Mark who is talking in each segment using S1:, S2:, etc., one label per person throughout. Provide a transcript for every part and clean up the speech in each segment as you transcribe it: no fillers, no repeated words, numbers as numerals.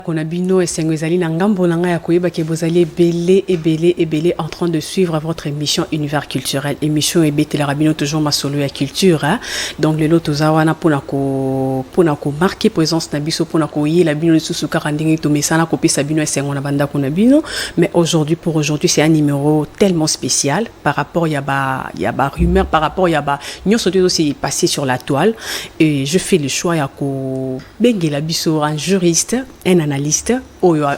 S1: Konabino et Sengwezali Nangambo Nanga Yakoyeba Kebozali belé en train de suivre votre émission Univers culturel. Émission Ebete la Rabino toujours ma solo ya culture. Donc le lot ozawana ponako marquer présence nabiso ponako yi la bino susuka randingi to mesana kopi sabino et Sengona banda konabino. Mais aujourd'hui c'est un numéro tellement spécial par rapport yaba rumeur par rapport yaba nyoso aussi passé sur la toile et je fais le choix yako bengela biso un juriste un analyste.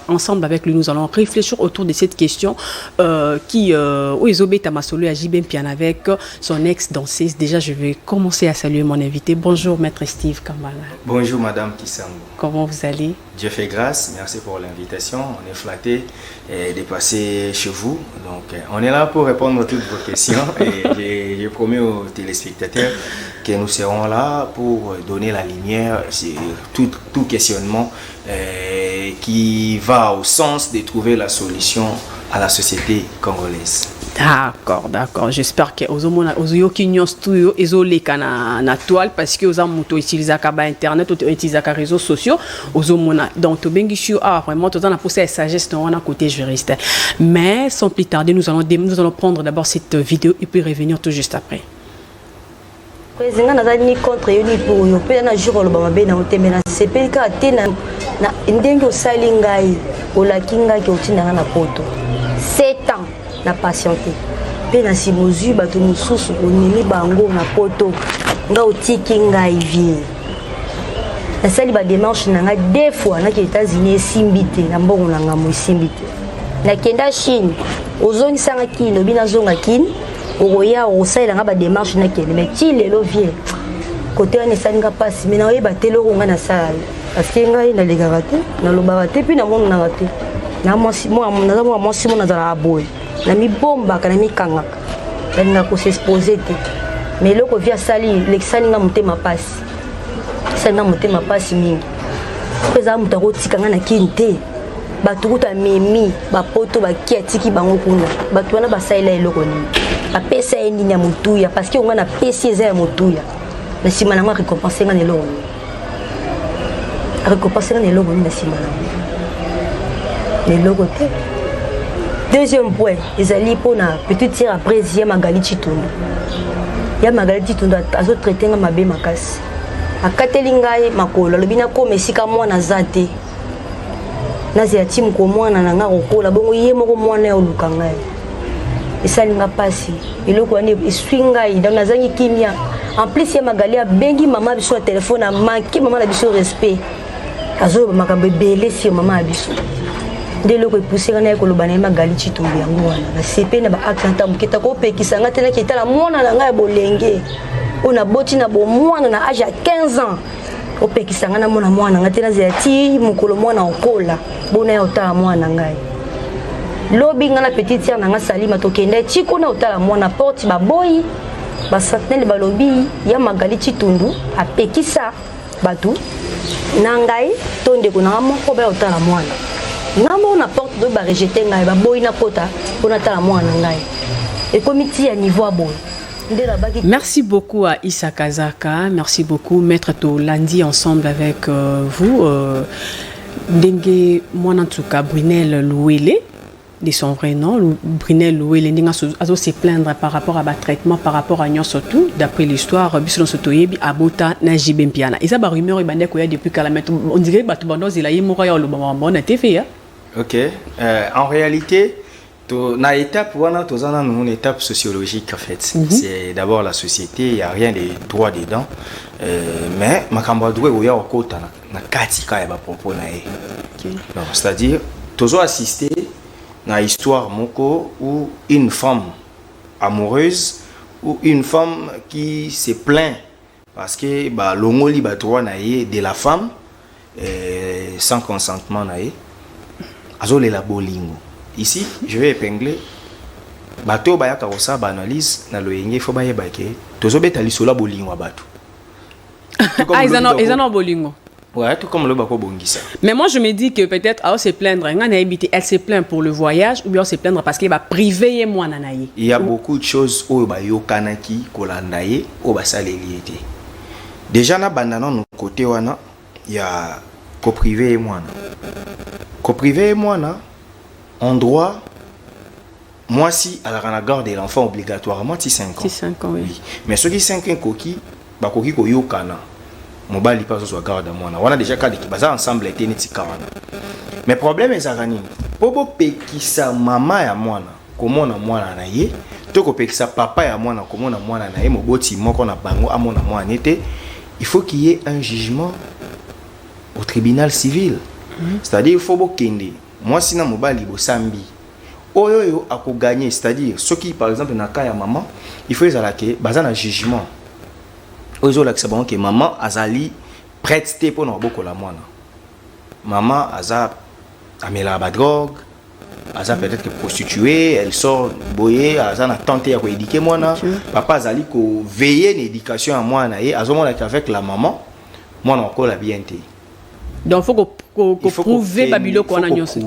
S1: Ensemble avec lui, nous allons réfléchir autour de cette question qui Oezobé Tamasolo agit bien avec son ex-danseuse. Déjà, je vais commencer à saluer mon invité. Bonjour, maître Steve Kamala.
S2: Bonjour, madame Kisango.
S1: Comment vous allez?
S2: Dieu fait grâce. Merci pour l'invitation. On est flatté de passer chez vous. Donc, on est là pour répondre à toutes vos questions. Et je promets aux téléspectateurs que nous serons là pour donner la lumière sur tout questionnement qui va au sens de trouver la solution à la société congolaise.
S1: D'accord. J'espère que Ozoyo Kinyon Studio ezoleka na toile parce que Oza moto utilise ba internet ou utilise les réseaux sociaux Ozomona. Donc to bengishu vraiment tout en posé sagesse on a côté juriste. Mais sans plus tarder nous allons prendre d'abord cette vidéo et puis revenir tout juste après.
S3: Président nazali contre yoni pour yo pe na jour lo ba mabe na otemela sepeli ka tena na ndenge osali ngai olaki ngai ke otinda na poto 7 ans na patienté pe na simozu bato mususu onimi bango na poto nga otiki ngai vie nasali ba démarche na nga 2 fois na ke États-Unis simbite na mbongo na nga mo simbite na kenda Chine ozongisa nga kino bina zonga kino oya osaila nga ba démarche na kende mais ti lelo vie côté on esalinga passe mais na oyeba telo nga na sala parce que ngai na legaka te na lobaka te puis na mona na te na mwasi mo na zala boy na mi bomba kana mi kangaka na ko s'exposer te mais loko via sali l'exalinga mutema passe salinga mutema passe mingi peza mutako tikanga na kinte batukuta memi bapoto bakiatiki bango kuna batu wana basaila eloko nini apesa endini ya mutuya parce que on a pesi eza ya mutuya na sima na ngwa récompenser nga neloko récompenser nga neloko na sima na neloko te. Deuxième point ezali pona petite sœur après ya Magali Chitundu azo traiter nga mabe makasi akateli ngai makolo lobina ko mesika mwana zate nazi ya timu ko mwana na nga kokola bongo ye moko mwana ya oluka ngai esalinga pasi eloko ane eswinga ida nazangi kimia en plus ya Magali bengi mama biso na téléphone manki mama na biso respect azo makambe belé si mama biso de loko epoussé kana ko lobana Magali Chitumbi yango wana na CP na ba acte muketa ko pekisa ngate na kitala mwana na ngai bolenge ona boti na bo mwana na âge ya 15 ans opekisa ngana mwana ngate na zati mukolo mwana okola bona ya otala mwana ngai lobi ngana petite sœur nanga Salima tokende chiko na otala mwana porte baboyi ba sentinelle balobi ya Magali Chitundu apekisa batu nangai tonde ko na moko ba otala mwana ngamo na porte do ba rejeter ngai baboyi na kota pona tala mwana ngai et comité à niveau aboy.
S1: Merci beaucoup à Issa Kazaka, merci beaucoup Maître Tolandi ensemble avec vous. Dengue Mwanantuka Brunel Louele, de son vrai nom, Brunel Louele, Azo se plaindre par rapport à traitement, par rapport à Nyon surtout, d'après l'histoire, Bisolon Sotoyebi, Abota, Najibem Piana. Et ça, bah, rumeur, il y a depuis qu'à la mettre, on dirait, bah, tout le monde, il a eu Mouraya, le moment, on a été fait, hein.
S2: Ok. En réalité, na étape une étape sociologique en fait. C'est d'abord la société, il y a rien de droit dedans. Mais makambo doué oya okota na katika ya ba propos na e. C'est-à-dire toujours assister na histoire moko où une femme amoureuse ou une femme qui se plaint parce que ba longoli ba droit na e de la femme sans consentement na e. Azole la bolingo. Ici, je vais épingler. Bato baya karosa banalise na loyenge fo baye bake. Tozo betali sola bolingo bato.
S1: Ah, ils en ont bolingo.
S2: Ouais, tout comme le bako bongisa.
S1: Mais moi je me dis que peut-être elle se plaindre, elle se plaint pour le voyage ou bien elle se plaindre parce qu'il va priver moi nanaye.
S2: Il y a beaucoup de choses au bayo kanaki kolandaye au basaleli été. Déjà na bandana no côté wana, il y a privé et moi. Co-privé et moi, en droit, moi si à la garde de l'enfant obligatoirement, si 5 ans.
S1: 5 ans, oui.
S2: Mais ceux qui 5 ans, bah koki ko yokana. Mobali pas soit garde moi. On a déjà cas qui baza ensemble été neti kawana. Mais problème est arani. Pobo pekisa mama ya mwana, comment na mwana na ye, to ko pekisa papa ya mwana, comment na mwana na ye, moboti moko na bango amona mwana nete. Il faut qu'il y ait un jugement au tribunal civil. C'est-à-dire il faut bokende. Moi sina mobali bo sambi. Oyo a ko gagner, c'est-à-dire ceux qui par exemple na cas ya maman, il faut ezalake baza na jugement. Oyo la sabon que maman azali prête pour na boko la mwana. Maman aza amela ba drogue, aza peut-être que prostituée, elle sort boyer, aza na tenter à ko éduquer mwana. Papa azali ko veiller l'éducation à mwana et azomona qu'avec la maman, mwana ko la bien té.
S1: Donc il faut prouver babilo ko na nyonso.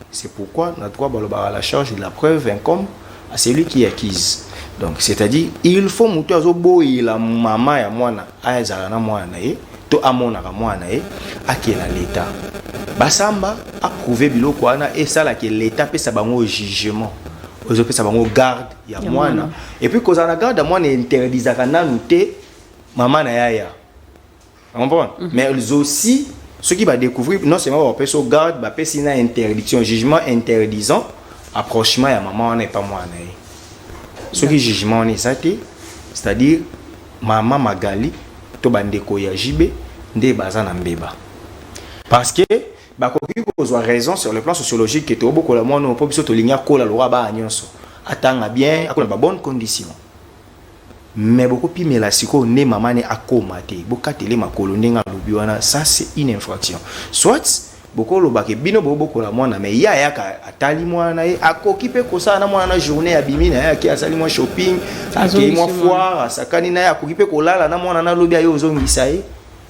S2: C'est pourquoi notre droit à la charge de la preuve incombe à celui qui accuse. Donc c'est-à-dire il faut monter à boy la maman ya mwana aza na mwana e to amona ka mwana e akela l'état. Basamba a prouvé biloko wana et ça là que l'état peut sa bango jugement. Ozo peut sa bango garde ya mwana. Et puis cause la garde mwana interdisa kana noté maman na yaya. On comprend? Mais ils aussi ceux qui va découvrir non seulement on peut se garde, bah peut sina interdiction, jugement interdisant approchement ya maman n'est pas moi na. Ceux qui jugement on est ça c'est-à-dire maman Magali to bandeko ya jibe nde baza na mbeba. Parce que bah qu'on a raison sur le plan sociologique que to beaucoup la moi non pas biso to linya ko la loi ba nyonso. Atanga bien, akona ba bonne condition. Mais beaucoup plus mais la siko ne maman ne akomate boka télé makolo ndenga lobi wana ça c'est une infraction soit beaucoup lo bake bino beaucoup la mwana mais ya ka atali mwana e akoki pe ko sa na mwana na journée ya bimi na ya ki asali moi shopping ki moi foire asakani na ya akoki pe ko lala na mwana na lobi ayo ozongisa e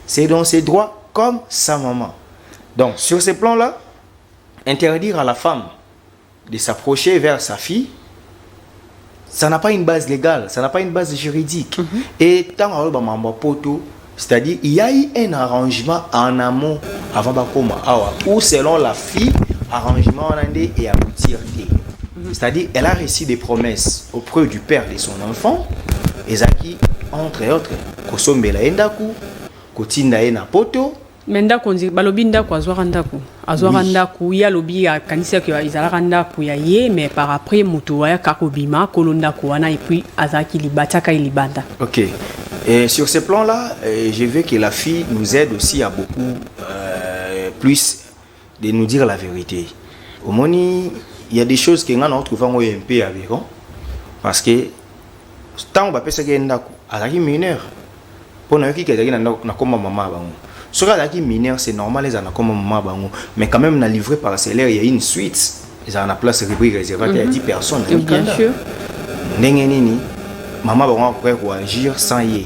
S2: c'est dans ses droits comme sa maman. Donc sur ce plan là interdire à la femme de s'approcher vers sa fille, ça n'a pas une base légale, ça n'a pas une base juridique. Et tant que c'est-à-dire il y a eu un arrangement en amont avant Bakoma ou selon la fille, arrangement en andé et aboutir. C'est-à-dire elle a reçu des promesses auprès du père de son enfant, Ezaki entre autres, Kosombela Endaku, Kotinda Ena Poto.
S1: Menda konzi balobi ndako azwaka ndako azwaka ndako ya lobi ya kanisa ke izalaka ndako ya ye mais par après mutu ya kakobima kolonda ko wana et puis azaki libataka ilibanda.
S2: OK. Et sur ce plan là, je veux que la fille nous aide aussi à beaucoup plus de nous dire la vérité. Au moni, il y a des choses que on retrouve en un peu avec parce que tant on va penser que ndako azaki mineur pour na ki ke azaki na comme maman bango. Ce cas qui mineur, c'est normal, les ana comme maman, mais quand même, on a livré parcellaire, il y a une suite, ils ont la place rubrique réservée à 10 personnes.
S1: Bien sûr.
S2: Maman pourrait agir sans y.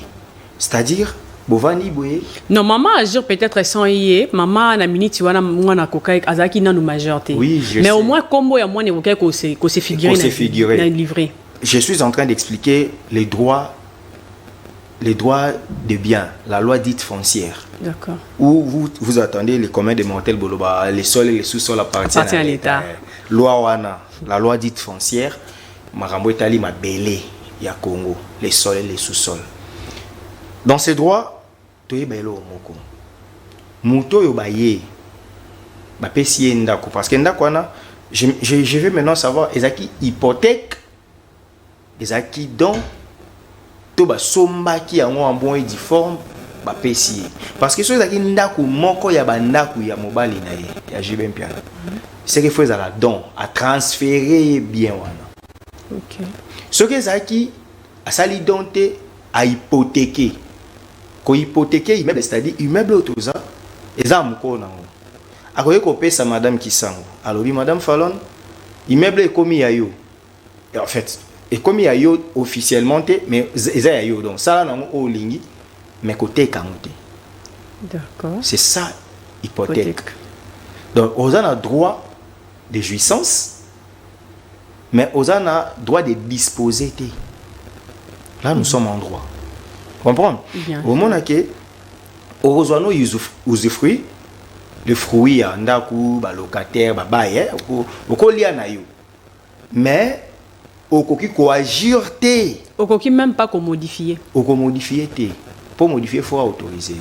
S2: C'est-à-dire, Bovani Boye.
S1: Non, maman agir peut-être sans y. Maman na minute tu vois na coca azaki na nous majorité.
S2: Oui, je
S1: mais
S2: sais.
S1: au moins combo ya moi ne qu'on se figurer livré.
S2: Je suis en train d'expliquer les droits de biens, la loi dite foncière.
S1: D'accord.
S2: Où vous attendez les communs de mortels Boloba, les sols et les sous-sols appartiennent à l'État. Loi Wana, la loi dite foncière, Marambo Etali ma belé, ya Congo, les sols et les sous-sols. Dans ces droits, toye bailo moko. Muto yo baye. Ba pesi ndako parce que ndako wana je vais maintenant savoir ezaki hypothèque, ezaki don to ba somba ki yango en bon et difforme ba pesi parce que so ezaki ndako moko ya bandako ya mobali na ye ya Jibem Piana. C'est qu'il faut la don à transférer bien wana.
S1: OK.
S2: Ce que ezaki asali donté à hypothéquer. Ko hypothéquer immeuble c'est-à-dire immeuble autoza eza moko nango. Akoye ko pesa madame Kisango. Alors oui madame Fallon immeuble ekomi ya yo. Et en fait et comme il y a eu officiellement mais il y a eu donc ça là au lingi mais côté kamoté.
S1: D'accord.
S2: C'est ça hypothèque. Donc on a droit de jouissance mais on a droit de disposer. Là nous sommes en droit. Comprendre? Au moment que au usufruit le fruit ya ndaku ba locataire ba baye okolia na yo mais okoki ko agir te
S1: okoki même pas ko modifier
S2: te pour modifier faut autoriser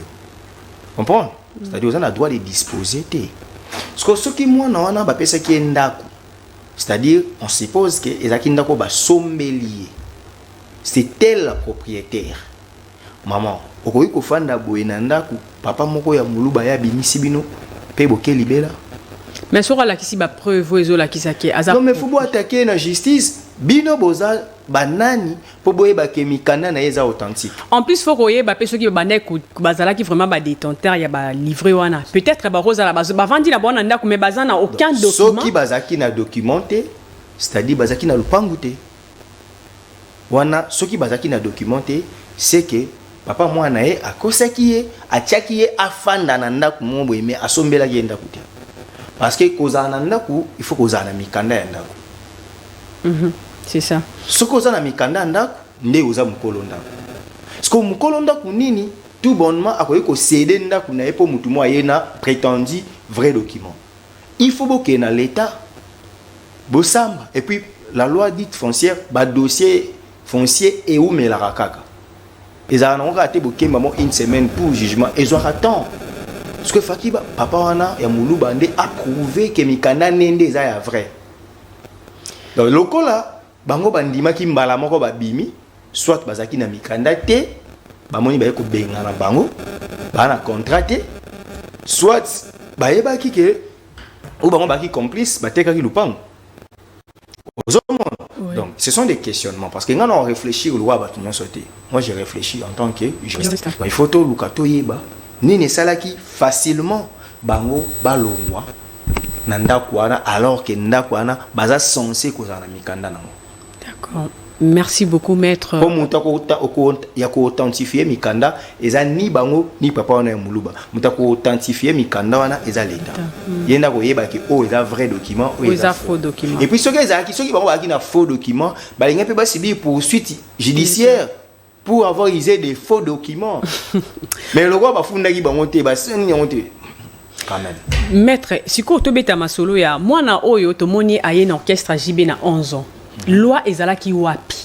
S2: comprendre c'est-à-dire on a droit de disposer te parce que ce qui moi na wana ba pesa ki ndaku c'est-à-dire on suppose que ezaki ndako ba sommelier c'est elle la propriétaire maman okoki ko fanda boye na ndaku papa moko ya muluba ya bimisi bino pe boke libela
S1: mais sur la kisi ba preuve ezo la kisaki azap
S2: non mais faut attaquer la justice bino boza banani po boye ba kemikana na eza authentique
S1: en plus faut koye ba peso ki ba ko bazala ki vraiment ba détenteur ya ba livrer wana peut-être ba rosa la ba vandi na bona ndako mais bazana aucun document
S2: soki bazaki na documenté c'est-à-dire bazaki na lupangu te wana soki bazaki na documenté c'est que papa mwana ye akosaki ye atiaki ye afanda na ndaku mo boye mais asombelaki ye ndaku te parce que kozala na ndaku il faut kozala na mikanda ya ndaku
S1: c'est ça
S2: soki oza na mikanda ya ndaku nde oza mokolo ndaku parce que mokolo ndaku nini tout bonnement akoki kosede ndaku na ye mpo mutu mo aye na prétendu vrai document il faut boke na l'état bosamba et puis la loi dite foncière ba dossier foncier eumelaka kaka ezala nango kaka te bokemba mo une semaine pour jugement ezwaka temps parce que faki papa wana ya muluba nde approuvé ke mikanda nende eza ya vrai donc lokola bango bandimaki mbala moko babimi soit bazaki na mikanda te bamoni baye kobenga na bango baa na contrat te soit bayebaki ke ou bango baki complice batekaki lupango oui. Donc ce sont des questionnements parce que quand on réfléchit au loi moi j'ai réfléchi en tant que juriste il faut tout lukato yeba nini salaki facilement bango balongwa na ndako wana alors que ndako wana baza censé kozala na mikanda nango.
S1: D'accord. Merci beaucoup maître.
S2: Pour mutako ya ko authentifier mikanda eza ni bango ni papa wana ya muluba mutako authentifier mikanda wana eza leta yenda ko yeba ki o eza vrai document
S1: ou eza faux document
S2: et puis soki bango baki na faux document balinga pe basibi poursuite judiciaire pour avoir usé des faux documents mais le roi bafundaki bango te baseni yango te quand même
S1: maître siko tobeta masolo ya mwana oyo tomoni aye na orchestre JB na 11 ans loi ezalaki wapi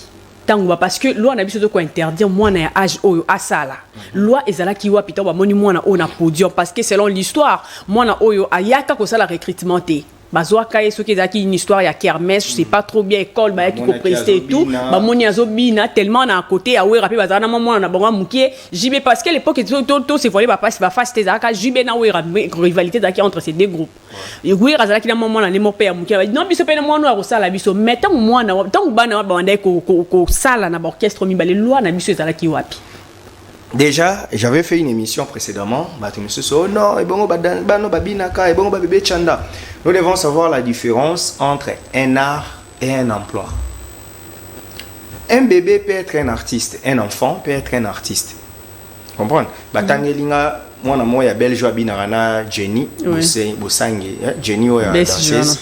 S1: tango parce que loi na biso to ko interdire mwana ya âge oyo asala loi ezalaki wapi to ba moni mwana oyo na podium parce que selon l'histoire mwana oyo ayaka ko sala recrutement te bazwa kaye soki ezalaki une histoire ya kermesse je sais pas trop bien école ba yaki ko prester et tout ba moni azobina tellement na côté ya wera pe bazana mwana na bango mukie JB parce que l'époque to se volait ba passe ba face ezalaka JB na wera rivalité zaki entre ces deux groupes wera azalaki na mwana ne mope ya mukie non biso pe na mwana wa kosala biso mais tant mwana tant bana ba ndai ko sala na ba orchestre mibale loi na biso ezalaki wapi.
S2: Déjà, j'avais fait une émission précédemment. Non, nous devons savoir la différence entre un art et un emploi. Un bébé peut être un artiste, un enfant peut être un artiste. Comprendre? Batangelinga, moi, il y a belle joie binarana Jenny, Bosange, Jenny oya danseuse,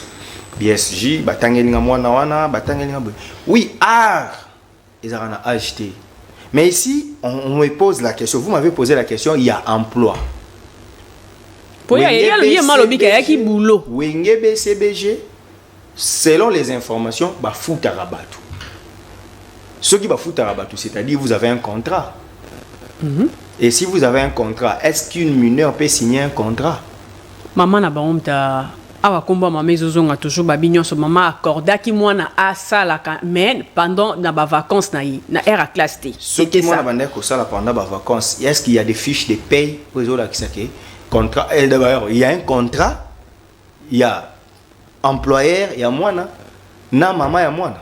S2: BSJ, Batangelinga moi wana, Batangelinga. Oui, art, ils ont acheté. Mais ici, on me pose la question. Vous m'avez posé la question, il y a emploi. Wenge BCBG, selon les informations, fout à rabatou. Ce qui va foutre à rabatou, c'est-à-dire vous avez un contrat. Et si vous avez un contrat, est-ce qu'une mineure peut signer un contrat?
S1: Maman n'a pas awa komba mama ezozonga toujours babinyo so mama accorda ki mwana asala mais pendant na ba vacances na era classe T.
S2: Ce qui mwana bande ko sala pendant ba vacances, est-ce qu'il y a des fiches de paye pour la kisake contrat d'abord il y a un contrat, il y a employeur, il y a mwana na mama ya mwana.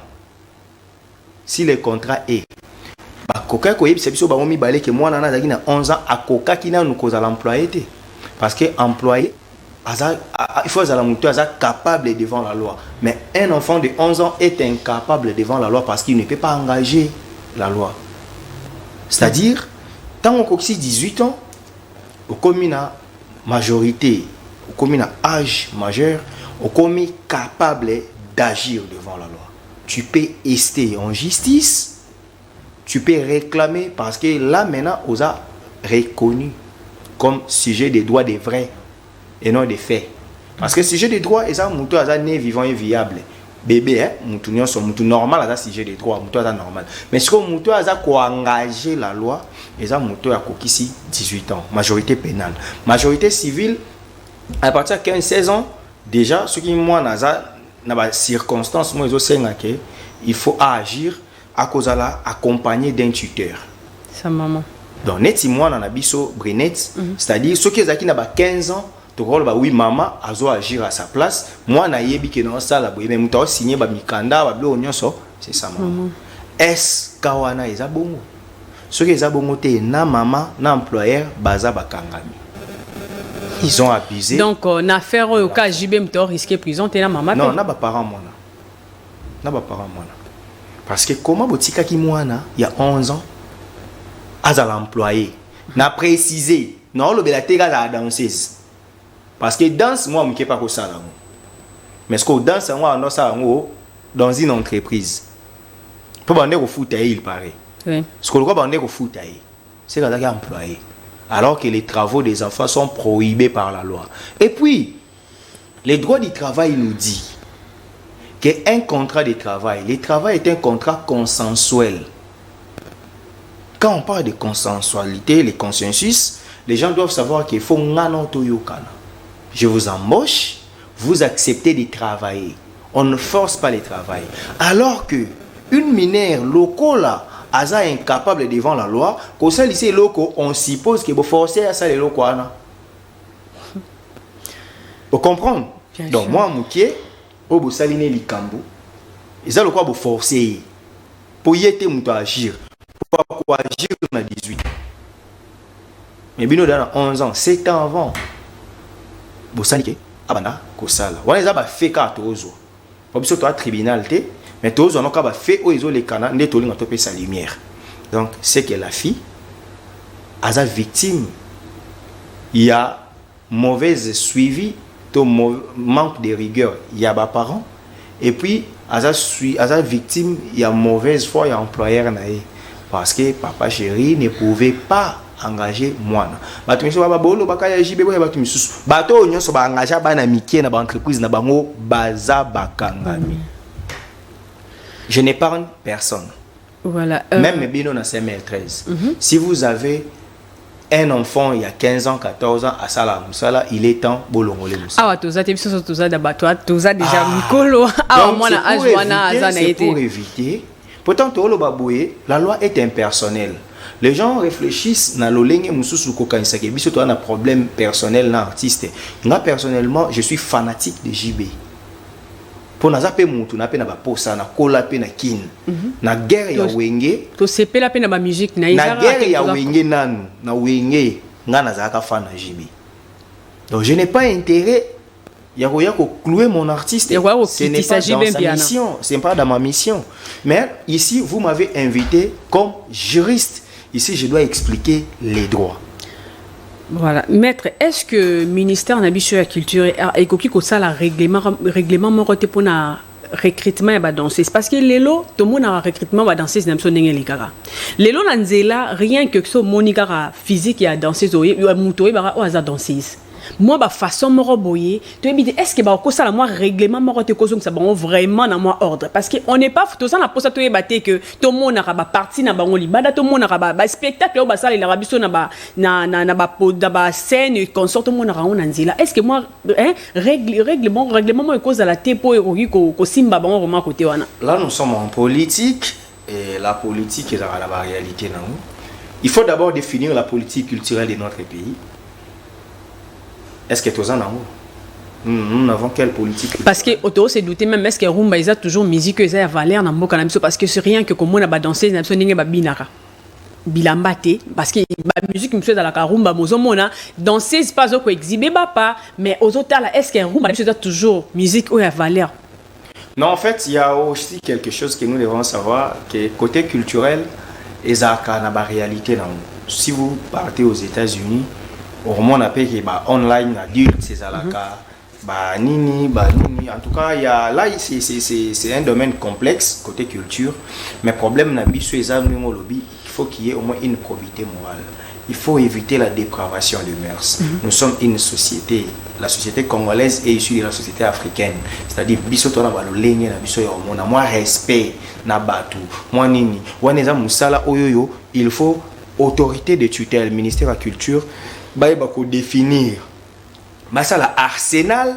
S2: Si le contrat est bakoka ko yebisa biso bango mibale ke mwana na zaki na 11 ans akoka kina nous cause à l'employé té parce que employé il faut être capable devant la loi. Mais un enfant de 11 ans est incapable devant la loi parce qu'il ne peut pas engager la loi. C'est-à-dire, tant qu'on a 18 ans, au commun à majorité, au commun à âge majeur, au commun capable d'agir devant la loi. Tu peux rester en justice, tu peux réclamer parce que là maintenant, on a reconnu comme sujet des droits des vrais. et non des faits. Parce que sujet des droits, et ça, moutou a né vivant et viable. Bébé, moutou normal, ça sujet des droits, moutou a normal. Mais ce que moutou a engagé la loi, et ça, moutou a coquisi 18 ans, majorité pénale. Majorité civile, à partir de 15-16 ans, déjà, ce qui moi, dans les circonstances, moi, il faut agir à cause de la accompagné d'un tuteur.
S1: Sa maman.
S2: Donc, net moi, dans la biso Brinette, c'est-à-dire ceux qui ont 15 ans, oui, maman, a agir à sa place. Moi, je suis dit que dans ça, mais je suis signé Mikanda, c'est ça, maman. Est-ce qu'il y a bon? Ceux qui ont bon, na maman, na employeur, baza bakangami. Ils ont abusé.
S1: Donc, en affaire au cas JB tu risqué prison, tu es la maman?
S2: Non, na ba parents moi. Na ba parents moi. Parce que comment botika ki moi il y a 11 ans, à l'employé, n'a précisé, non, le belaté à la danseuse. Parce que danse, moi, je ne sais pas ça. Mais ce que danse, moi, on a ça dans une entreprise. Pour bander au foot, il paraît.
S1: Oui.
S2: Ce que le bander au foot, c'est quand il y a employé. Alors que les travaux des enfants sont prohibés par la loi. Et puis, les droits du travail nous dit qu'un contrat de travail, le travail est un contrat consensuel. Quand on parle de consensualité, les consensus, les gens doivent savoir qu'il faut ngano toyokana. Je vous embauche, vous acceptez de travailler. On ne force pas le travail. Alors que une mineure locale là, est incapable devant la loi, qu'au sein lycée locaux, on suppose que vous forcez à ça les locaux. Vous comprenez? Donc moi, Mouké, au bout saline likambo, et ça le quoi vous forcer pour y être mouto agir, pour agir dans 18. Mais bien dans 11 ans, 7 ans avant. Bosanike abanda kosala wana eza ba fait ka tozo obiso to tribunal te mais tozo no ka ba fait o izo le kana nde tolinga to pesa lumière. Donc c'est que la fille aza victime, il y a mauvaise suivi, to manque de rigueur, il y a ba parents, et puis aza victime, il y a mauvaise foi, il y a employeur naé parce que papa chéri ne pouvait pas engagé moi. Bato miso ba bolo bakaya jibe boya bato misusu. Bato nyonso ba engagé bana mikie na ba entreprise na bango baza bakangami. Je n'épargne personne.
S1: Voilà.
S2: Même bino na CML13. Si vous avez un enfant il y a 15 ans, 14 ans à Sala Musala, il est temps bolongole Musala.
S1: Ah toza te biso toza da bato toza déjà mikolo. Ah moi na âge wana azana été.
S2: Pour éviter. Pourtant tolo baboye, la loi est impersonnelle. Les gens réfléchissent na lolenge mususu ko kanisa ke biso to un problème personnel na artiste. Moi personnellement, je suis fanatique de JB. Pour naza pe mutu na pe na ba posa na kola pe na kin. Na guerre ya wenge,
S1: to sepe la pe na ba musique na
S2: na guerre ya wenge nanu, na wenge nga naza ka fan na JB. Donc je n'ai pas intérêt ya ko clouer mon artiste. Ce n'est pas dans sa mission, c'est pas dans ma mission. Mais ici vous m'avez invité comme juriste. Ici, je dois expliquer les droits.
S1: Voilà. Maître, est-ce que le ministère de la Culture a écouté le règlement moroté pour le recrutement de danseuse? Parce que l'élo, tout le monde a un recrutement de danseuse dans le monde. L'élo, rien que ce monika physique et danseuse, il y a une danseuse. Moi ba façon moro boyer to ebite est-ce que ba ko sala moi règlement moro te kozo ça bon vraiment dans moi ordre parce que on n'est pas tout ça na posa to ebate que tout monde na ba partie na bango libada tout monde na ba spectacle ba sala la biso na ba na scène consort tout monde na on nzila est-ce que moi règlement moi cause à la tepo et ko simba bango vraiment côté wana.
S2: Là nous sommes en politique et la politique est la réalité non. Il faut d'abord définir la politique culturelle de notre pays. Est-ce que tu as nous n'avons quelle politique?
S1: Parce que auto c'est douté même est-ce que rumba ils a toujours musique ils a valeur dans mboka na biso parce que c'est rien que comme on a ba danser na biso ninge ba binaka bilambate parce que la musique monsieur dans la rumba mozo mona danser c'est pas au exhiber pas mais aux autres là est-ce que rumba biso a toujours musique ou a valeur?
S2: Non, en fait, il y a aussi quelque chose que nous devons savoir que côté culturel et ça na ba réalité là. Si vous partez aux États-Unis, au moins on appelle que bah online adulte c'est à la cas bah nini en tout cas il y a là c'est un domaine complexe côté culture mais problème na biso ezamni lobby il faut qu'il y ait au moins une probité morale il faut éviter la dépravation des mœurs. Nous sommes une société, la société congolaise est issue de la société africaine. C'est-à-dire, biso na balolenge na biso ya mona, moi respect na batu, moi nini, waneza musala oyoyo, il faut autorité de tutelle, ministère de la culture, ba ko définir. Ba ça la arsenal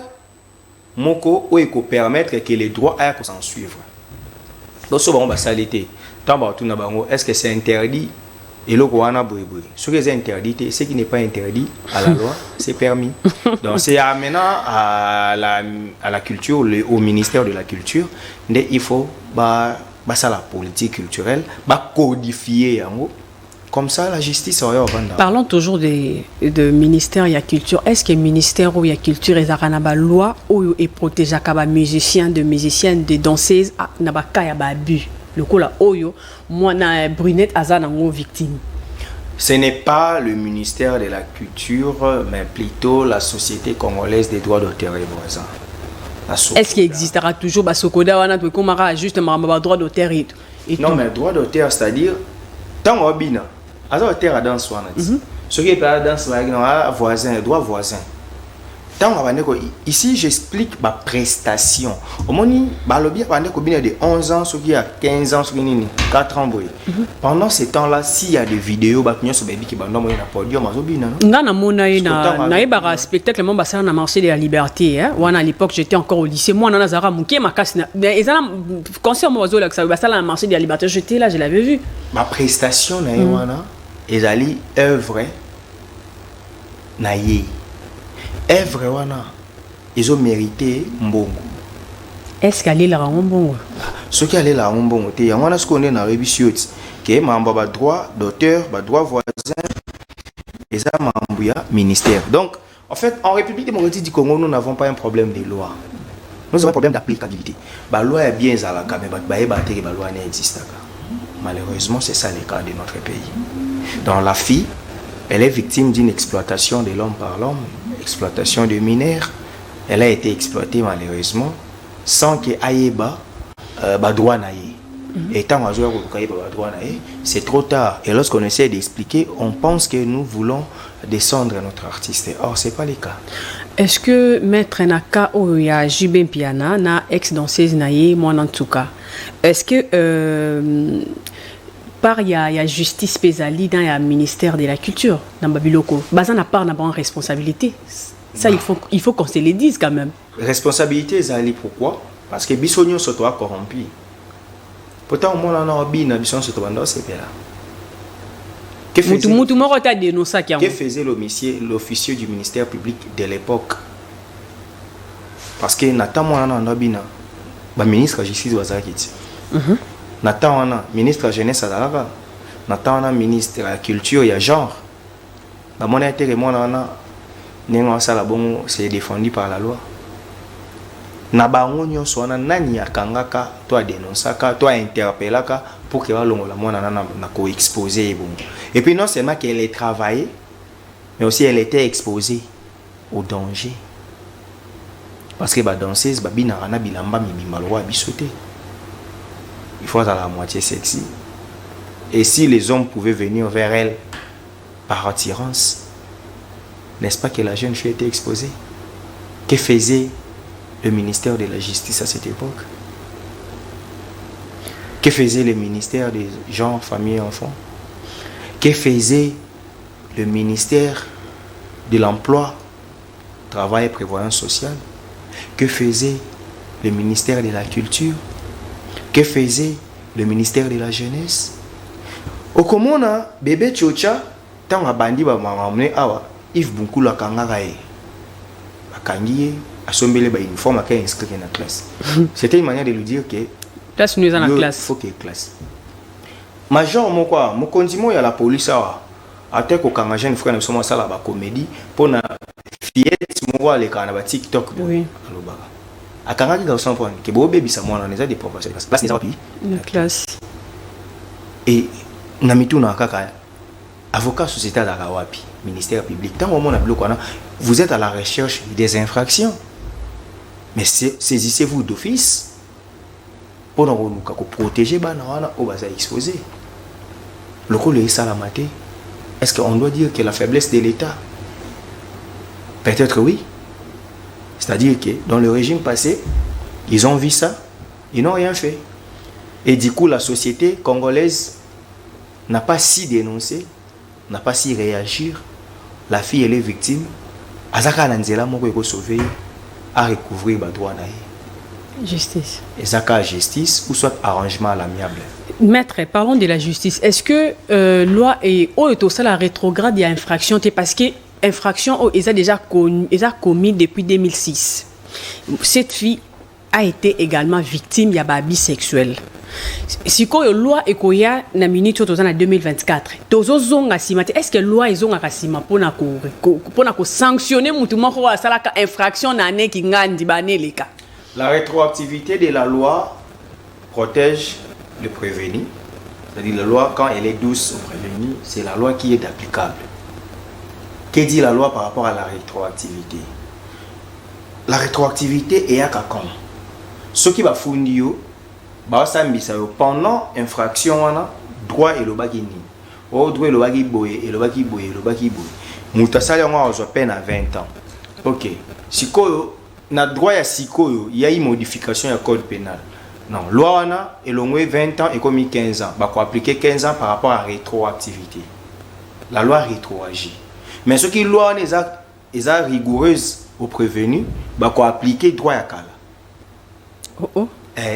S2: moko ou ko permettre que les droits aient s'en suivre. Donc ça va salité. Tant tout na bango, est-ce que c'est interdit? Et le Rwanda boui. Ce qui est interdit, ce qui n'est pas interdit à la loi, c'est permis. Donc c'est amenant à la culture, au ministère de la culture, il faut ça la politique culturelle, codifier yango. Comme ça, la justice aurait au Rwanda.
S1: Parlons toujours de ministère de la culture. Est-ce que le ministère de la culture est une loi et protège les musiciens, de danseuses, n'a pas abus? Le coup là, oyo, moi na Brunette Azanango victime.
S2: Ce n'est pas le ministère de la culture, mais plutôt la société congolaise des droits d'auteur et voisins.
S1: Est-ce qu'il existera toujours Sokoda wana to komara juste ma droit d'auteur et
S2: non, mais droit d'auteur, c'est-à-dire tant obina, azo auteur à danse wana. Ce qui est pas danse là, voisin, droit voisin. Ici, j'explique ma prestation. Au moment de 11 ans, ceux qui a 15 ans, ceux qui 4 ans. Pendant ce temps-là, s'il y a des vidéos, qui
S1: na spectacle na marché de la liberté. À l'époque, j'étais encore au lycée. Moi, Nazara Mouké, ma casse. Concert Mozo, la marché de la liberté, j'étais là, je l'avais vu.
S2: Ma prestation, ils allaient œuvrer. Œuvre wana ils ont mérité mbongo.
S1: Est-ce qu'elle est là mbongo?
S2: Ce qui allait là mbongo te yango na ce qu'on est na révision que mamba ba droit d'auteur, ba droit voisin et ça mambuya ministère. Donc en fait en République démocratique du Congo nous n'avons pas un problème de loi. Nous avons un problème d'applicabilité. La loi est bien zalaka mais la loi n'existe pas. Malheureusement, c'est ça le cas de notre pays. Donc la fille, elle est victime d'une exploitation de l'homme par l'homme. Exploitation de mineurs, elle a été exploitée malheureusement sans que Aïeba droit naïe. Et tant c'est trop tard. Et lorsqu'on essaie d'expliquer, on pense que nous voulons descendre notre artiste. Or, ce n'est pas le cas.
S1: Est-ce que Maître Naka Oya Jibin Piana, na ex-danseuse naïe, moi en tout cas, est-ce que par il y a justice pesali dans le ministère de la culture dans Babiloko bazan a part n'a pas responsabilité ça il faut qu'on se le dise quand même
S2: responsabilité zali pourquoi parce que bisonyo soto corrompu pourtant au moins on a bina bison soto bando c'est là que faisait l'officier du ministère public de l'époque parce que notamment on a bina ba ministre de la justice wazakiti Nathan, ministre de la jeunesse à Dalava, Nathan, ministre de la culture et genre. La monnaie et moi, c'est défendu par la loi. Nabangonyo soit nani akangaka, toi dénonçaka, toi interpellaka pour que la mona na ko exposé. Et puis non seulement qu'elle ait travaillé, mais aussi elle était exposée au danger. Parce que la danseuse, bina rana bilamba mi malwa bisoté. Il faut être à la moitié sexy. Et si les hommes pouvaient venir vers elle par attirance, n'est-ce pas que la jeune fille était exposée? Que faisait le ministère de la Justice à cette époque? Que faisait le ministère des Genres, Familles et Enfants? Que faisait le ministère de l'Emploi, Travail et Prévoyance sociale? Que faisait le ministère de la Culture? Que faisait le ministère de la Jeunesse? Au Komona, bébé Tchocha, tant à bandi ba mamamne awa, Yves Bunkula Kangarae. Akangiye, a sombele ba uniforme à inscrit dans la classe. C'était une manière de lui dire que
S1: place nous dans la classe.
S2: Il faut qu'il y ait classe. Major mon quoi, mon condiment il y a la police awa. Ate ko kanga jeune frère nous sommes ça la ba comédie pour na fillette mon quoi les canaba TikTok.
S1: Oui.
S2: Akanga ki garçon point que bo bébé ça moi on est des professeurs classe les appuis
S1: la classe
S2: et namitu na kaka avocat société à la wapi ministère public tant au monde vous êtes à la recherche des infractions mais saisissez-vous d'office pour nous protéger bana wana au basa exposé le col est salamate est-ce qu'on doit dire que la faiblesse de l'État? Peut-être oui. C'est-à-dire que dans le régime passé, ils ont vu ça, ils n'ont rien fait. Et du coup, la société congolaise n'a pas si dénoncé, n'a pas si réagir. La fille, elle est victime. Azaka Nanzela moko sauver à recouvrir le droit.
S1: Justice.
S2: Et Zaka justice ou soit arrangement à l'amiable.
S1: Maître, parlons de la justice. Est-ce que loi et la rétrograde il y a infraction parce que infraction ils a déjà commis depuis 2006. Cette fille a été également victime de abus sexuel. Si la loi est na minute en 2024, est-ce que la loi est pour sanctionner infraction
S2: La rétroactivité de la loi protège le prévenu. C'est-à-dire la loi, quand elle est douce au prévenu, c'est la loi qui est applicable. Que dit la loi par rapport à la rétroactivité? La rétroactivité est à quand? Ce qui va fournir, pendant infraction, droit et le bagini. Au droit et le bagi boye, et le bagi boye, le bagi boye. Moutasali on a peine à 20 ans. Ok. Si na droit à sikoyo, il y a une modification du code pénal. Non, loi et l'ongwe 20 ans et commis 15 ans. Bah, quoi appliquer 15 ans par rapport à rétroactivité. La loi rétroagit. Mais ce qui est loi est rigoureuse au prévenu, bah, quoi appliquer droit à cala.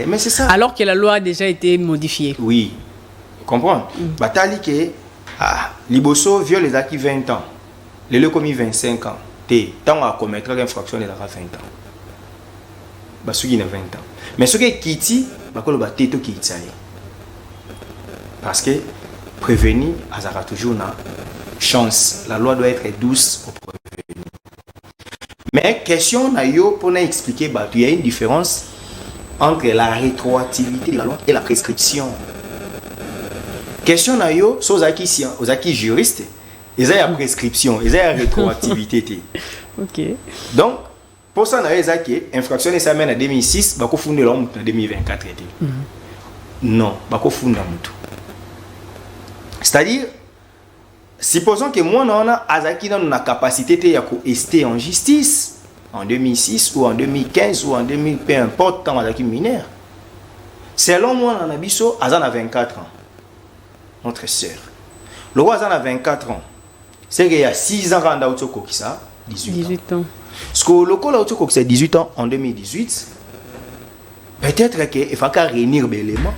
S2: Mais c'est ça.
S1: Alors que la loi a déjà été modifiée.
S2: Oui. Comprendre. Bah, t'as dit que Liboso viole les acquis 20 ans. Les commis 25 ans. Tant à commettre l'infraction, il aura 20 ans. Bah, ce qui a 20 ans. Mais ce qui est Kiti, bah, il va être Kiti. Parce que prévenir, il a toujours une chance. La loi doit être douce au prévenu. Mais question pour expliquer, bah, il y a une différence entre la rétroactivité de la loi et la prescription. Question aux acquis juristes, ils ont la prescription, ils ont la rétroactivité.
S1: Ok.
S2: Donc, pour ça, l'infraction est en 2006, il faut fonder l'homme en 2024. Non, il faut fonder l'homme. C'est-à-dire, supposons que moi, on a la capacité de rester en justice en 2006 ou en 2015 ou en 2000, peu importe, tant que mineur. Selon moi, on a 24 ans. Notre sœur. Le roi a 24 ans. C'est qu'il y a 6 ans, on a 18 ans. Parce que le roi a 18 ans en 2018. Peut-être qu'il faut réunir l'élément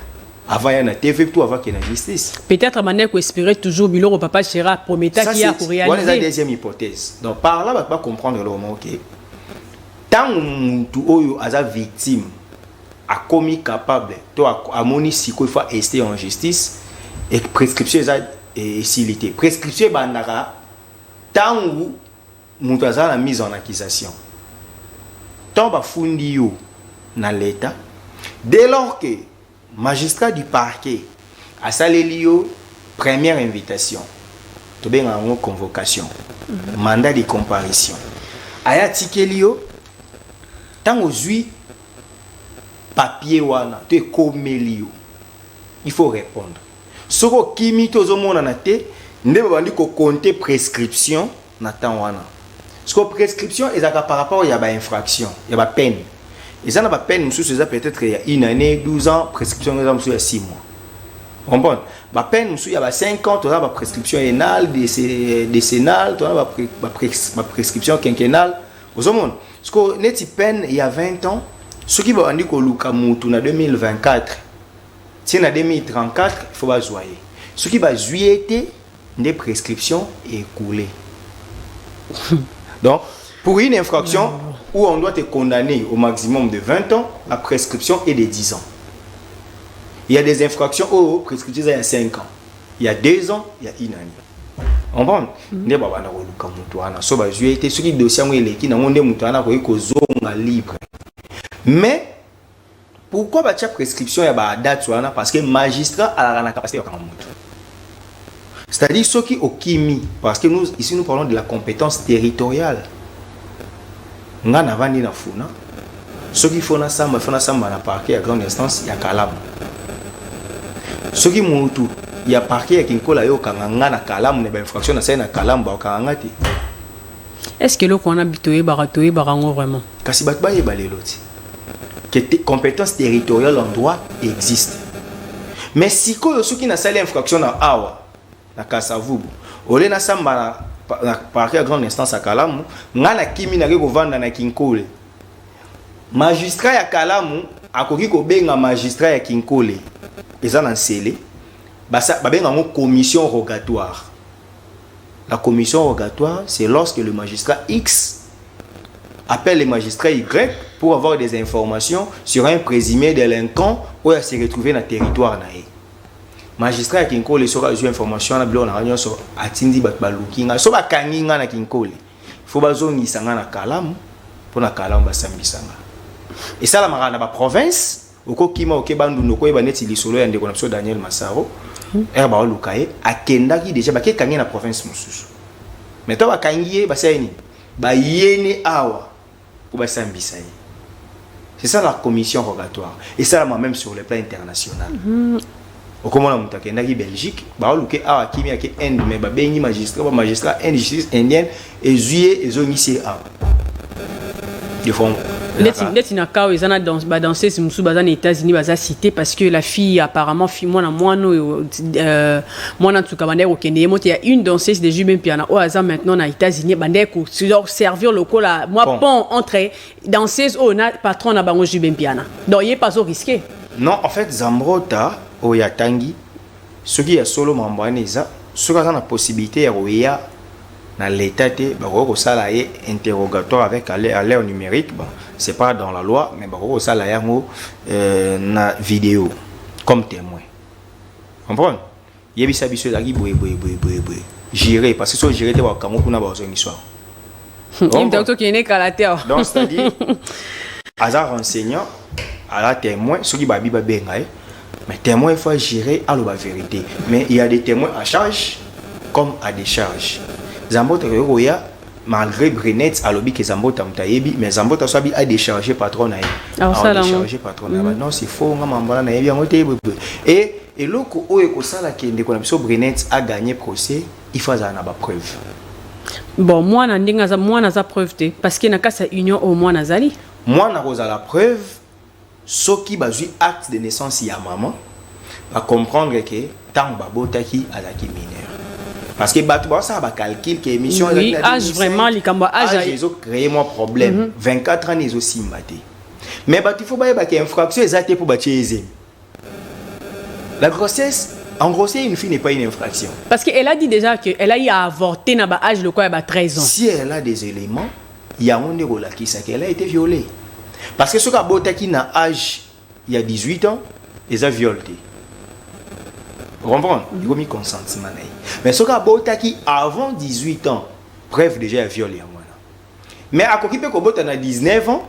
S2: avant qu'il y ait TV, avant qu'il y ait justice.
S1: Peut-être qu'on espérait toujours que papa Chéra promettait qu'il y a pour réaliser.
S2: C'est la deuxième hypothèse. Donc par là, on ne va pas comprendre le moment. Tant que tu es victime, a commis capable, tu as moni si il faut rester en justice, et prescription est silité. Prescription est bandara, tant où tu as la mise en accusation. Tant que fundi dans l'État, dès lors que magistrat du parquet a salé première invitation, tu as une convocation, mandat de comparution. Aya tikelio, tant aux huit papier wana, tu es comme il faut répondre. Ce qui est au monde en athée, ne va pas compter prescription na temps wana. Ce que prescription est par rapport à une infraction, il y a peine. Et ça n'a pas peine, monsieur, peut-être il y a une année, 12 ans, prescription il y a 6 mois. Vous comprenez? La peine, il y a 5 ans, tu as la prescription énale, décennale, tu as la prescription quinquennale. Vous comprenez? Ce que net peine il y a 20 ans, ce qui va dire que Lukamutu en 2024, si en 2034, il faut pas jouer. Ce qui va juillet, des prescriptions écoulées. Donc, pour une infraction où on doit te condamner au maximum de 20 ans, la prescription est de 10 ans. Il y a des infractions où la prescription est de 5 ans. Il y a 2 ans, il y a 1 année. On va libre. Mais pourquoi la prescription est à date? Parce que le magistrat a la capacité de faire. C'est-à-dire ceux qui ont mis, parce que nous, ici nous parlons de la compétence territoriale. Nous avons dit dans Funa, ceux qui font ça, dans le parquet à grande instance, il y a Kalam. Ceux qui ont il y a parquet qui nkola yo kanganga na kalamu ne ba infraction na na kalamu ba kanganga te.
S1: Est-ce que le qu'on a bitoé baratoé barango vraiment?
S2: Kasi bat ba yeba lelo ti. Que compétence territoriale en droit existe. Mais si ko soki na sali infraction na awa na Kasavubu, ole na samba na parquet à grande instance à kalamu, ngana kimi na ko vanda na kinkole. Magistrat ya kalamu akoki ko benga magistrat ya kinkole. Eza na nsele. Basa ba benga ngo commission rogatoire. La commission rogatoire, c'est lorsque le magistrat X appelle le magistrat Y pour avoir des informations sur un présumé délinquant où il s'est retrouvé dans le territoire. Magistrat Kinkole sera eu information na blo na réunion sur atindi bat balukinga so ba kanginga na Kinkole. Faut bazongi sanga na kalamu pour na kalamu basambisanga. Et ça la marana ba province oko kima oke bandu noko e baneti lisolo ya ndeko na so Daniel Massaro. Ba lukaye akendaki déjà ba ke kangi na province mususu. Mais to ba kangiye ba sayini ba yene awa pour basambisa. C'est ça la commission rogatoire. Et ça même sur le plan international. Au comment on a qui Belgique, bah on a qui qui Inde, mais bah bengi magistrat, Inde, justice indienne et juillet et zone ici à. Ils font.
S1: Net na kao ils en a dansé si musu bazan États-Unis baza cité parce que la fille apparemment moi na tuka bande au Kenya il y a une danseuse de Jubin Piana au hasard maintenant na États-Unis bande ko servir le col là moi pont entre danseuse au na patron na bango Jubin Piana donc il est pas au risqué.
S2: Non en fait Zambrota au yatangi ce qui est solo mambaneza ce qui a la possibilité ya dans l'état de interrogatoire avec à l'ère numérique bon c'est pas dans la loi mais ça na vidéo comme témoin comprendre yebisa biso la boy gérer parce que so gérer te ba kango kuna ba zo histoire
S1: donc c'est-à-dire
S2: hasard enseignant à la témoin ceux qui ba benga mais témoin il faut gérer à la vérité mais il y a des témoins à charge comme à décharge. Zambota Roya, malgré Brenet, à l'objet que Zambota Mtayebi, mais Zambota Sabi a déchargé patron. A déchargé patron. Non, c'est faux, on m'a et l'autre, où est-ce que ça, la Brenet a gagné procès, il faut avoir une preuve.
S1: Bon, moi, je n'ai preuve, parce qu'il y a une union au moins Nazali.
S2: Moi, je la preuve, ce qui a eu acte de naissance, il y a maman, à comprendre que tant que qui a la mineur. Parce que ça va calcul que émission
S1: oui, âge vraiment les cambas âge
S2: ils ont créé moi problème 24 ans ils aussi maté mais il faut pas que infraction exacte pour bâtir la grossesse en grossesse une fille n'est pas une infraction
S1: parce qu'elle a dit déjà que elle a eu à avorter na ba âge le quoi ba 13 ans
S2: si elle a des éléments il y a un négo là qui ça qu'elle a été violée parce que ce qu'a bota qui na âge il y a 18 ans ils a violé. Vous comprenez? Il y a mis consentement. Mais ce qui qui avant 18 ans, bref, déjà violé. Mais à côté de a 19 ans,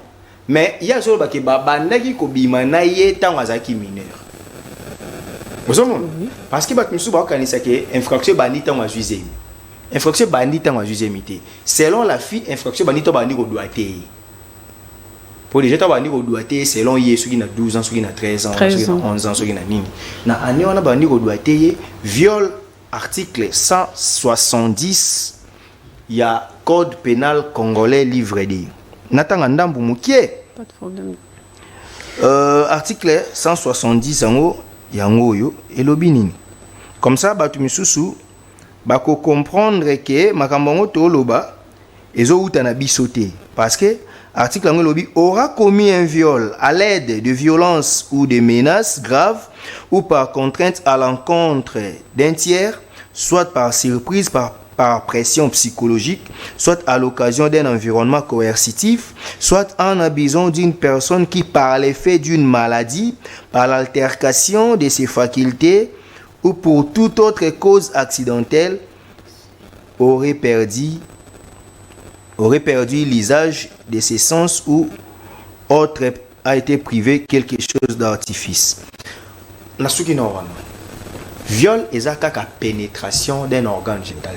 S2: mais il y a des qui ont été mineur. Vous comprenez? Parce que infraction bandit en juger. Infraction bandit en juger. Selon la fille, infraction bandit en doit être. Pour les gens qui doit être selon ceux qui ont 12 ans, ceux qui ont 13 ans, ceux qui ont 11 ans, ceux qui ont nini. Na année on a bandi doit être viol article 170 il y a code pénal congolais livre 2. Natanga ndambu mukie.
S1: Pas de problème.
S2: Article 170 yango yo elobi nini. Comme ça batu misusu bako comprendre que makambo to loba ezo utana bisoté parce que article lobby aura commis un viol à l'aide de violences ou de menaces graves ou par contrainte à l'encontre d'un tiers, soit par surprise, par pression psychologique, soit à l'occasion d'un environnement coercitif, soit en abusant d'une personne qui, par l'effet d'une maladie, par l'altération de ses facultés ou pour toute autre cause accidentelle, aurait perdu l'usage de ses sens ou autre a été privé quelque chose d'artifice. Viol est la pénétration d'un organe génital.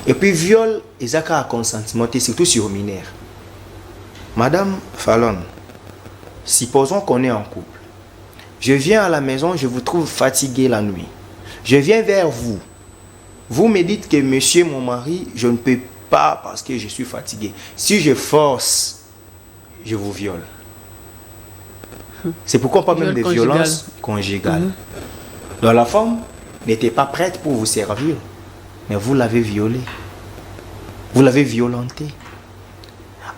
S2: Et puis viol est la consentement, surtout sur mineur. Madame Fallon, supposons qu'on est en couple. Je viens à la maison, je vous trouve fatigué la nuit. Je viens vers vous. Vous me dites que monsieur, mon mari, je ne peux pas parce que je suis fatigué. Si je force, je vous viole. C'est pourquoi on parle même de violence conjugale. Donc la femme n'était pas prête pour vous servir, mais vous l'avez violée. Vous l'avez violenté.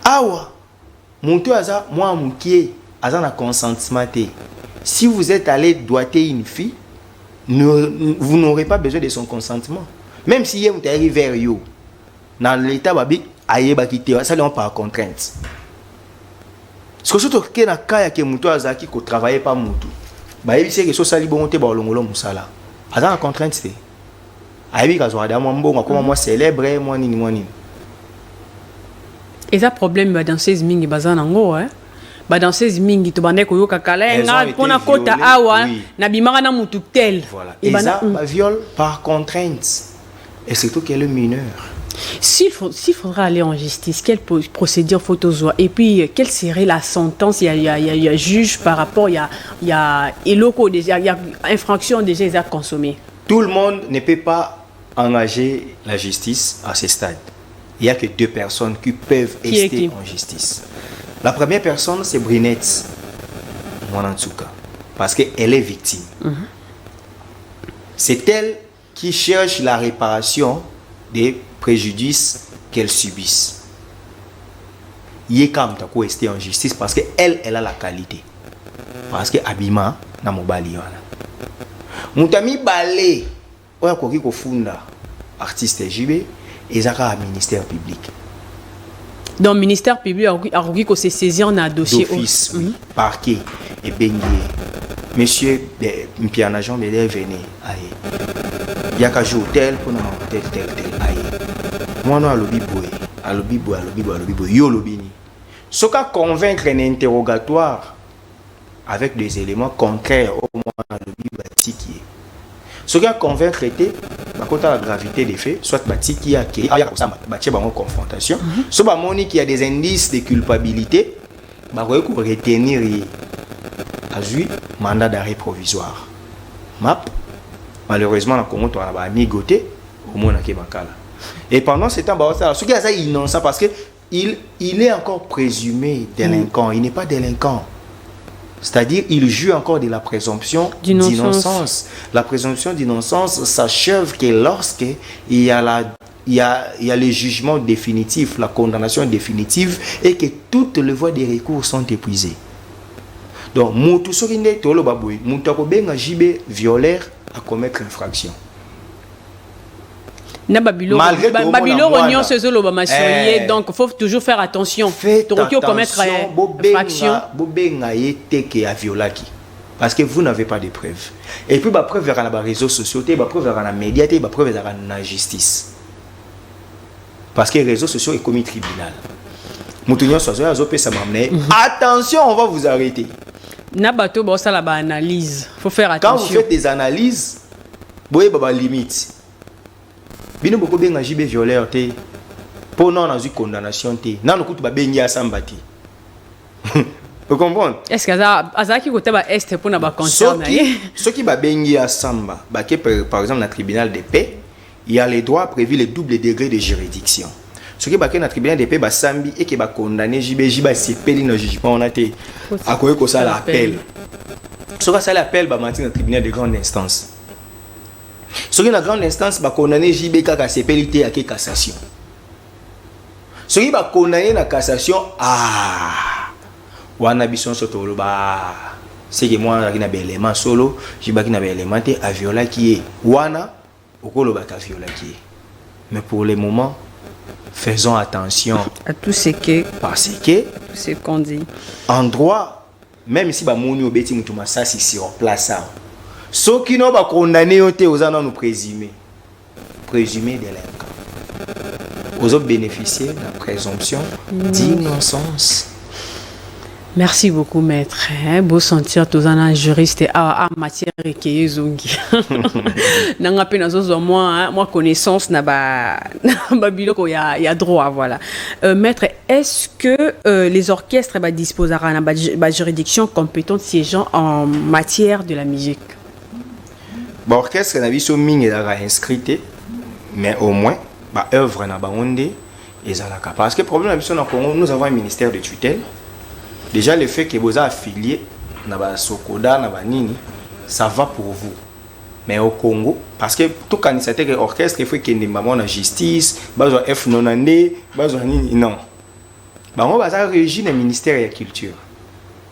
S2: Awa, mon tour aza, moi mon qui aza na consentement. Si vous êtes allé doiter une fille, vous n'aurez pas besoin de son consentement. Même si vous arrivez vers vous, dans l'état babi, aye bakite, ça n'est pas contrainte. Ce que surtout que na kaya ke muto azaki ko travailler pas muto. Ba yebi c'est que so sali bonté ba longolo musala. Aza na contrainte té. Ayebi ka zo ada mo mbongo comme moi célèbre moi nini.
S1: Et ça problème dans 16 mingi bazana ngo hein. Ba dans 16 mingi to bande ko yoka kalenga pona kota awa na bimaka na mutu tel.
S2: Voilà. Et ça viol par contrainte. Et surtout qu'elle est mineure.
S1: S'il faudra aller en justice, quelle procédure faut-il? Et puis, quelle serait la sentence? Il y a juge par rapport, il y a infraction déjà consommée.
S2: Tout le monde ne peut pas engager la justice à ce stade. Il n'y a que 2 personnes qui peuvent rester en justice. La première personne, c'est Brinette Mwanantsuka, parce qu'elle est victime. C'est elle qui cherche la réparation des préjudices qu'elle subisse. Il est comme ta rester en justice parce qu'elle a la qualité. Parce que Abima na mobali wana. Mutami balé oya koki ko funda artiste JB ezaka à ministère public.
S1: Donc ministère public a koki ko se saisir na dossier
S2: office parquet et bengié. Monsieur Mpiana Jean Bélé venez aïe. Il y a qu'à jouer tel pour nous tel aïe. Moi non alobi boy yo lobini. Ce qu'a convaincre un interrogatoire avec des éléments concrets au moins alobi batiki. Ce qu'a convaincre était par la gravité des faits, soit batiki a qui a battu en confrontation. Ce bamoni qui a des indices de culpabilité, bah pour retenir a eu mandat d'arrêt provisoire. Map malheureusement, on a migoté au moins à. Et pendant ce temps, ce qui est innocent parce que il est encore présumé délinquant. Il n'est pas délinquant. C'est-à-dire il joue encore de la présomption d'innocence. La présomption d'innocence s'achève que lorsque il y a le jugement définitif, la condamnation définitive et que toutes les voies de recours sont épuisées. Donc, Moutou Sorinde Tolo Baboui, Moutou Benga JB violeur à commettre infraction.
S1: Malgré donc il faut toujours faire attention.
S2: Faites attention commettre infraction. Parce que vous n'avez pas de preuves. Et puis, la preuve vers les réseaux sociaux, la preuve vers les médias, la preuve vers la justice. Parce que les réseaux sociaux sont commis tribunal. Attention, on va vous arrêter.
S1: Nabato bossa la analyse. Faut faire attention.
S2: Quand vous faites des analyses, vous avez des limites. Bino boko benga jibe violeur te. Pour non dans une condamnation te. Non nous ba bengi asambati. Vous comprenez?
S1: Est-ce que azaki côté ba est pour na ba concerné?
S2: Ce qui ba bengi asamba, ba que par exemple dans le tribunal de paix, il y a les droits prévus les doubles degrés de juridiction. Ce qui est dans le tribunal de paix, sambi et qui est condamné, JB sepeli dans le jugement, on a été à quoi que ça l'appel. Ce qui est l'appel, dans le tribunal de grande instance. Ce qui est dans la grande instance, condamné JB qui sepeli à cassation. Ce qui est condamné dans la cassation, wana bison soto ba c'est que moi qui na élément solo, JB qui na élément à viola qui est wana okolo ba ka viola qui est. Mais pour le moment, faisons attention
S1: à tout ce que
S2: parce que
S1: tout ce qu'on dit
S2: en droit, même si ba moni obeti mutuma ça c'est sur place ça. Ceux qui n'ont pas condamné ont été aux années nous présumés délinquants. Aux autres bénéficier de la présomption d'innocence.
S1: Merci beaucoup, maître. Beau sentir tous un juriste en matière qui est zongi. Nanga pena zozo moi connaissance na ba biloko y a droit voilà. Maître, est-ce que les orchestres disposera na juridiction compétente siégeant en matière de la musique?
S2: ba orchestre na biso mingi la inscrite mais au moins ba œuvre na bangonde ezalaka parce que problème na biso na Congo nous avons un ministère de tutelle déjà le fait que vous êtes affilié na ba Sokoda na ba nini ça va pour vous mais au Congo parce que tout candidaté que orchestre il faut qu'il y ait la justice besoin F90 besoin nini non bango baza régi na ministère de la culture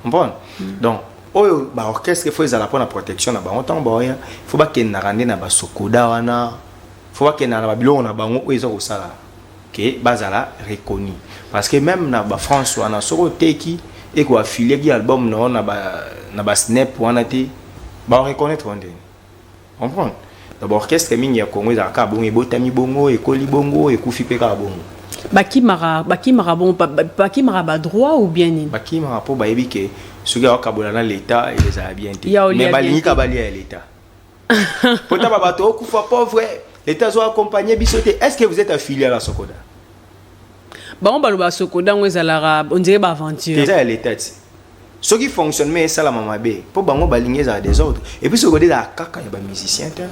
S2: comprendre donc oyo ba orchestre il faut ezala pour la protection na bango tant boya il faut pas qu'il na rande na ba Sokoda wana faut pas qu'il na ba biloko na bango oyo ezoko sala que bazala reconnu parce que même na ba France wana soko teki et ko affilié qui album na ba snap wana te ba reconnaître on comprendre d'abord orchestre mingi ya Congo za ka bongo ebotami bongo ekoli bongo ekufi pe ka bongo
S1: bakimara bon bakimara ba droit ou bien ni
S2: bakimara po ba yebi ke suki ya kabola na l'état et les a bien mais balingi ka bali ya l'état pota ba bato okufa pauvre l'état zo accompagner bisoté est-ce que vous êtes affilié à la Sokoda
S1: on baloba Sokoda ngwezalara on dirait ba aventure
S2: déjà à l'état ce qui fonctionne mais ça la maman b pour bango baligner za désordre et puis ce côté la kaka ya ba musicien ta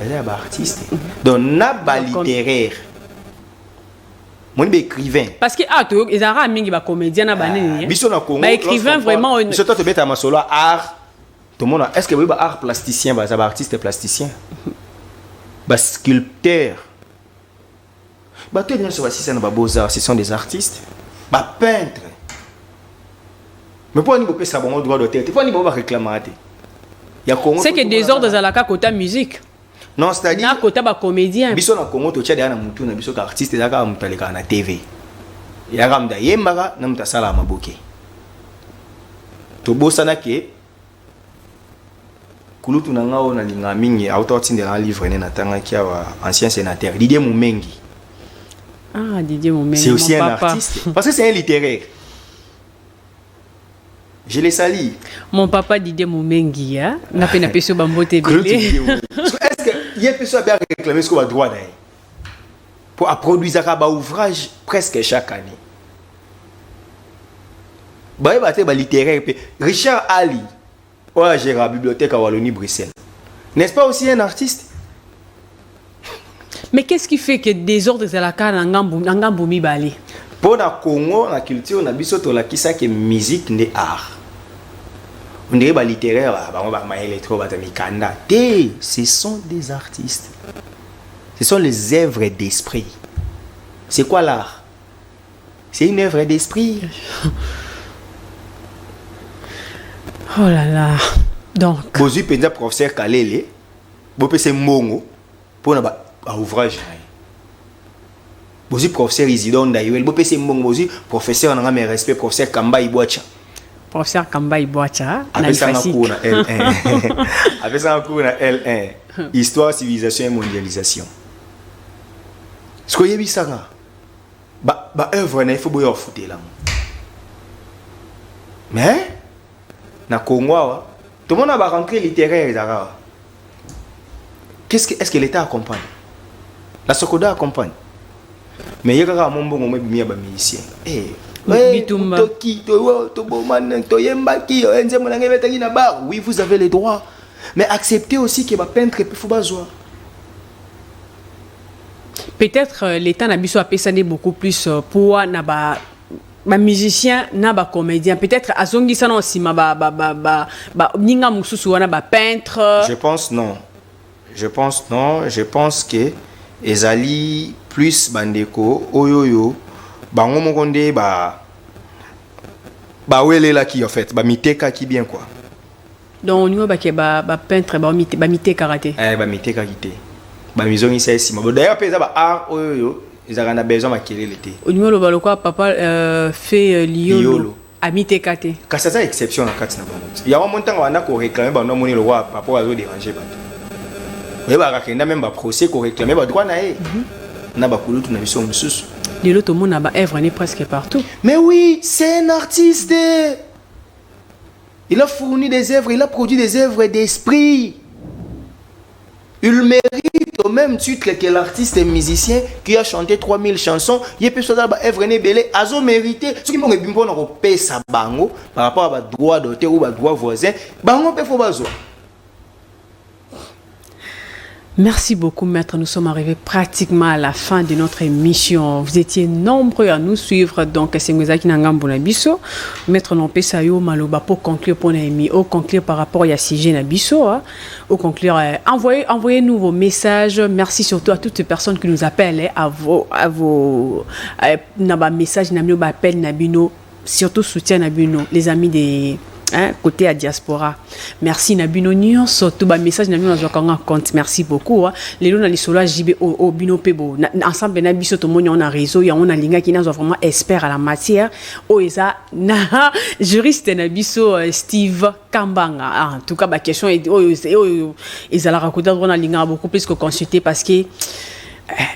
S2: ya ba artiste donc na ba littéraire mon écrivain
S1: parce que ah to ezara mingi ba comédien na banini
S2: biso na Congo
S1: ba écrivain vraiment
S2: biso to beta masolo art tout le monde est-ce que ba art plasticien ba artiste plasticien ba sculpteur ba tout bien sur ça na ba beaux-arts ce sont des artistes ba peintre mais pour ni bopé ça bon droit d'auteur pour ni ba réclamer ya Congo
S1: c'est que des ordres à la côté musique
S2: non c'est-à-dire
S1: na côté ba comédien
S2: biso na Congo to tia na mutu na biso ka artiste zaka mutaleka na TV ya ramda yembaka na mutasala maboke to bosana ke kulutu na ngao na linga mingi auto tinde na livre ne na tanga kia wa ancien sénateur Didier Mumengi.
S1: Ah Didier Mumengi
S2: c'est aussi un artiste parce que c'est un littéraire. Je les salue.
S1: Mon papa Didier Mumengi hein na pena peso bambote belé.
S2: Est-ce que il y a personne bien réclamer ce qu'on a droit d'ailleurs pour produire un ouvrage presque chaque année. Bah il va littéraire Richard Ali ouais gère la bibliothèque à Wallonie Bruxelles. N'est-ce pas aussi un artiste?
S1: Mais qu'est-ce qui fait que des ordres à la carte ngambo mibali?
S2: Pour la Congo, la culture, on a biso to la kisa que musique n'est art. On dirait ba littéraire, ba électro, ba mikanda. Ce sont des artistes. Ce sont les œuvres d'esprit. C'est quoi l'art? C'est une œuvre d'esprit.
S1: Oh là là. Donc.
S2: Bozu penza professeur Kalele, bo pese mongo pour na ouvrage. Bozu professeur Isidore Ndayuel, bo pese mongo bozu professeur na mes respect professeur Kamba Ibwacha.
S1: Professeur Kamba Ibwacha,
S2: avec ça en cours na L1. Avec ça en cours na L1. Histoire, civilisation et mondialisation. Ce que yebi sanga. Ba œuvre na il faut boyo fouter là. Mais na Congo, tout le monde a rentré littéraire. Est-ce que l'État accompagne? La Sokoda accompagne. Mais il y a un moment où il y a des musiciens. Oui, vous avez les droits. Mais acceptez aussi que les peintres puissent besoin.
S1: Peut-être l'État n'a pas beaucoup plus pour ba musicien na ba comédien peut-être azongi sana aussi ba ninga mususu wana ba peintre.
S2: Je pense non. Je pense que ezali plus bandeko oyoyo bango mokonde ba welela qui en fait ba miteka qui bien quoi.
S1: Donc on ba ke ba peintre ba mité karaté.
S2: Ba mité karaté. Ba mizongi c'est si d'ailleurs pesa ba art oyoyo ils ont besoin de maquiller l'été.
S1: Au niveau de quoi papa fait liolo à mitekate.
S2: Quand ça c'est exception en quatre na bango. Il y a un montant on a ko réclamer ba non moni le roi papa a déranger ba. Mais ba rakenda même ba procès ko réclamer ba droit na e. Na ba kulutu na biso mususu.
S1: Liolo to mona ba œuvre n'est presque partout.
S2: Mais oui, c'est un artiste. Il a fourni des œuvres, il a produit des œuvres d'esprit. Il mérite au même titre que l'artiste et musicien qui a chanté 3000 chansons. Il peut se dire que belé azo mérité. Ce qui m'a dit qu'on paye sa bango par rapport à droit d'auteur ou droit voisin. Bango peut faut besoin.
S1: Merci beaucoup, maître. Nous sommes arrivés pratiquement à la fin de notre émission. Vous étiez nombreux à nous suivre. Donc, c'est Ngwezaki Nangambo Nabiso. Maître Nompesayo Maloba pour conclure pour Naimi. Au conclure par rapport à Sigé Nabiso. Au conclure, envoyez-nous vos messages. Merci surtout à toutes ces personnes qui nous appellent. À vos messages, Nabino, appel Nabino. Surtout soutien Nabino. Les amis des. Côté à diaspora. Merci Nabino Nyon surtout ba message Nabino na zoka compte. Merci beaucoup. Les lots na lisolo JB au bino pebo. Ensemble na biso to moni on a réseau ya on a linga qui na vraiment expert à la matière. O eza na juriste na biso Steve Kambanga. En tout cas ba question ils ala raconter on a linga beaucoup plus que consulter parce que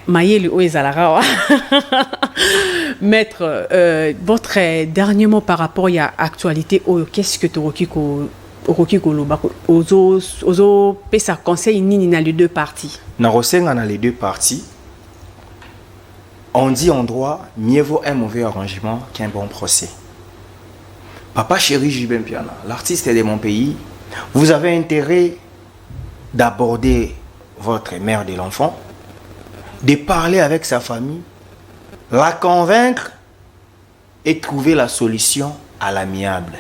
S1: Maïel ou Ezalara. Maître, votre dernier mot par rapport à l'actualité, qu'est-ce que tu as pesa conseil ni dans les deux parties?
S2: Dans les deux parties, on dit en droit, mieux vaut un mauvais arrangement qu'un bon procès. Papa chéri Jibin Piana, l'artiste de mon pays, vous avez intérêt d'aborder votre mère de l'enfant, de parler avec sa famille, la convaincre et trouver la solution à l'amiable.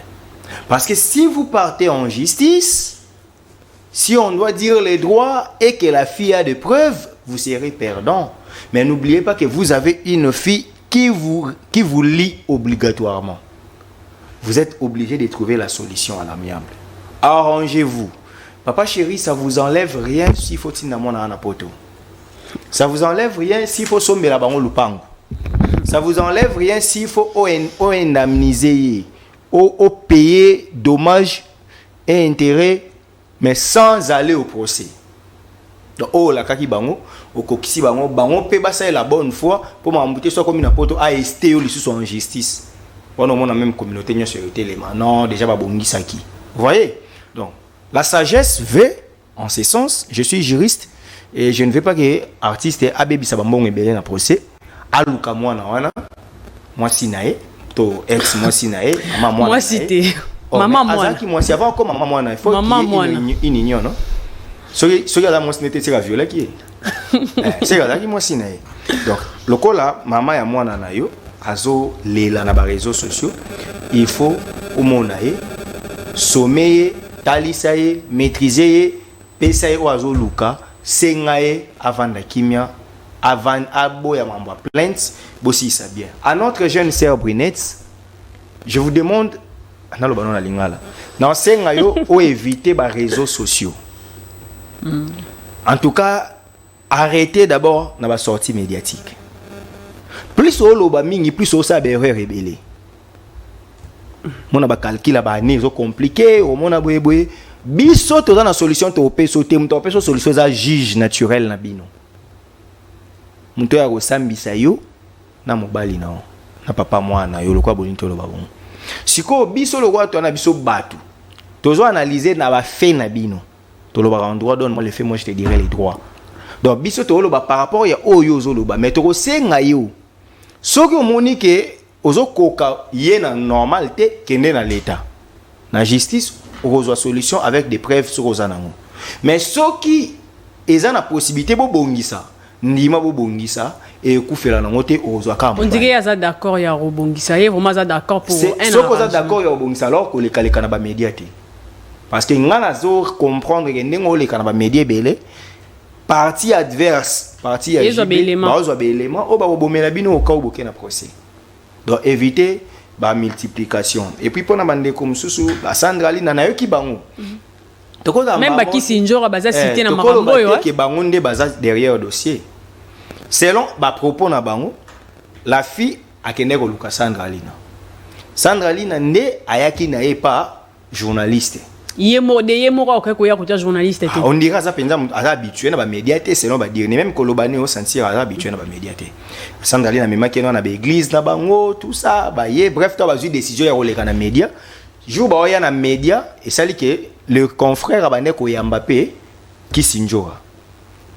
S2: Parce que si vous partez en justice, si on doit dire les droits et que la fille a des preuves, vous serez perdant. Mais n'oubliez pas que vous avez une fille qui vous lie obligatoirement. Vous êtes obligé de trouver la solution à l'amiable. Arrangez-vous. Papa chéri, ça vous enlève rien s'il faut tinamona na poto. Ça vous enlève rien s'il faut sommer la bango lupango. Ça vous enlève rien s'il faut indemniser, payer dommages et intérêts, mais sans aller au procès. Donc, la kaki bango, au kokisi bango peut passer la bonne foi pour m'embouter soit comme une poto à ester ou les en justice. On a même communauté n'y a sur le téléman. Non, déjà babongi saki. Vous voyez? Donc, la sagesse veut, en ce sens, je suis juriste. Et je ne veux pas que l'artiste Abébi Sabambon et Bélé na procès. Aluka moi na wana. Moi sinae. To ex moi sinae. Maman moi.
S1: Moi cité. Maman moi.
S2: Azaki moi si avant comme maman moi na. Il faut qu'il y ait une union non. Ce gars là moi sinete c'est la violet qui est. C'est gars là qui moi sinae. Donc le coup là maman ya moi na yo azo lela na ba réseaux sociaux. Il faut au monae sommeiller, talisaye, maîtriser, pesaye oazo luka. Sengaye avant la kimia, avant aboya mamba plainte, bossi ça bien. À notre jeune sœur Brunette, je vous demande, na lo banon la lingala, na sengayo ou éviter les réseaux sociaux. En tout cas, arrêtez d'abord na ba sortie médiatique. Plus au lo ba mingi, plus au sa erreur rebelle. Mon a ba calcul ba né zo compliqué, au mon a boye. Biso to dans la solution to pe sauter muto pe solution za juge naturel na bino muto ya ko sambisa yo na mobali na papa mwana yo lokwa bonito lo babon siko biso lokwa to na biso batu tozo analyser na ba fait na bino to lo ba en droit donne moi les faits moi je te dirai les droits donc biso to lo ba par rapport ya oyo zo lo ba mais to ko senga yo soki omoni ke ozo koka yena normalité kende na l'état na justice reçoit solution avec des preuves sur Ozanango. Mais ceux qui ont la possibilité de bongisa, ndima bo bongisa et koufela na ngote reçoit comme.
S1: On dirait ya d'accord ya bongisa, y vraiment d'accord pour un.
S2: Ceux qui d'accord ya bongisa alors que les kaleka ba médiaté. Parce que ngana zo comprendre que ndengo le kana ba médié belé partie adverse, partie
S1: ils ont des éléments.
S2: Ba éléments o ba bomela bino au cas où boké na procès. Donc éviter ba multiplication et puis pour na bande comme susu ba Sandra Lina na yo ki bango
S1: même ba ki sinjora baza cité na makambo yo
S2: ke bango nde baza derrière le dossier selon ba propos na bango la fille akende ko luka Sandra Lina nde ayaki na ye pa journaliste
S1: yemo ko ya ko journaliste te
S2: on dira ça penza habitué na ba médiaté selon ba dire même kolobani au sentir habitué na ba médiaté Sandra Lina même qui na ba église na bango tout ça ba ye bref toi ba ju décision ya koleka na média jour ba ya na média et ça dit que le confrère abane ko ya Mbappé qui sinjora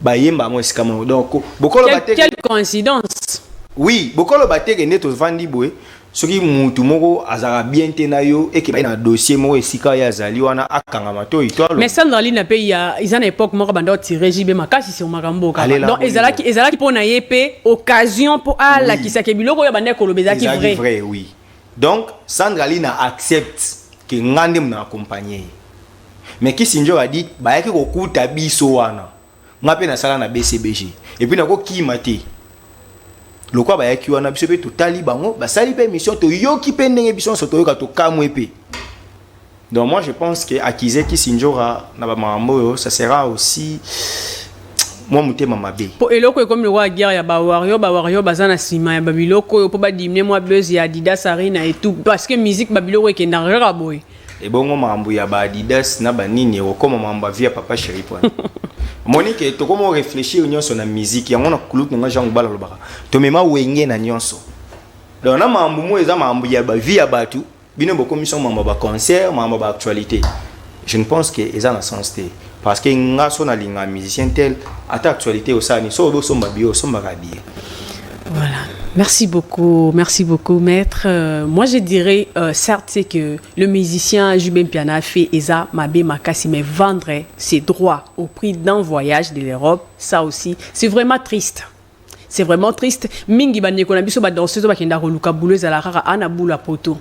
S2: ba yemba mo escamo donc bokolo baté
S1: quelle coïncidence
S2: oui bokolo baté que neto vandi boy Ce qui mutu moko azara bien tenayo et qui ba na dossier moko esika ya zali wana akangama to itolo.
S1: Mais Sandrali na pe ya ils en époque moko bando tirer JB makasi sur makambo ka. Donc ezalaki pona yepe occasion pour ala qui sa ke biloko ya bande kolobezaki vrai.
S2: Vrai oui. Donc Sandrali na accepte que ngande mna accompagner. Mais qui Sinjo a dit ba yaki ko kuta biso wana. Ngape na sala na BCBG. Et puis na ko kimate. Le quoi ba yaki wana biso pe to tali bango ba sali pe mission to yoki pe ndenge biso so to yoka to kamwe pe. Donc moi je pense que akize ki Sinjora na ba mambo ça sera aussi moi mutema mabe.
S1: Po eloko comme le roi guerre ya ba wario bazana sima ya babiloko po ba dimne moi buzz ya Adidas Arena et tout parce que musique babiloko e kenda rera boy.
S2: Et bongo mambo ya ba Adidas na ba nini o comme mambo via papa chéri point. Monique to comment réfléchir nyonso na musique yango na kuluk nga jango bala lobaka to mema wenge na nyonso donc na mambo mo eza mambo ya ba vie ya batu bino boko mission mambo ba concert mambo ba actualité je ne pense que eza na sens te parce que nga so na linga musicien tel ata actualité au sani so bo somba bio somba rabie.
S1: Voilà. Merci beaucoup, maître. Moi, je dirais, certes, c'est que le musicien Jubin Piana fait Eza Mabé Makasi, mais vendre ses droits au prix d'un voyage de l'Europe, ça aussi, c'est vraiment triste. C'est vraiment triste. Mingi bande ko na biso ba danseuse ba kenda ko luka bouleuse ala rara ana bula poto.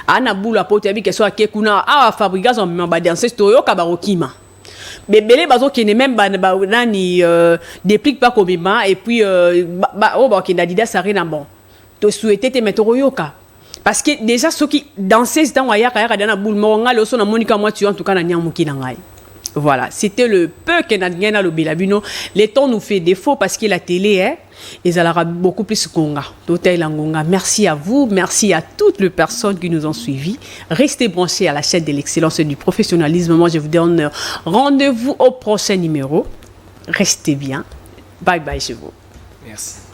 S1: Ana bula poto yabi keso akekuna a fabrication ba danseuse to yo ka ba rokima. Bébélé bazo qui n'est même nani déplique pas comme et puis oh bah qui n'a dit ça rien bon to souhaiter te mettre au yoka parce que déjà ceux qui dansaient dans waya kaya dans la boule monga le son na monika moi tu en tout cas na nyamuki na ngai. Voilà, c'était le peu que n'a gagné le Bilabino. Les temps nous fait défaut parce que la télé est ils aura beaucoup plus konga. D'hôtel Angonga. Merci à vous, merci à toutes les personnes qui nous ont suivis. Restez branchés à la chaîne de l'excellence et du professionnalisme. Moi, je vous donne rendez-vous au prochain numéro. Restez bien. Bye bye chez vous.
S2: Merci.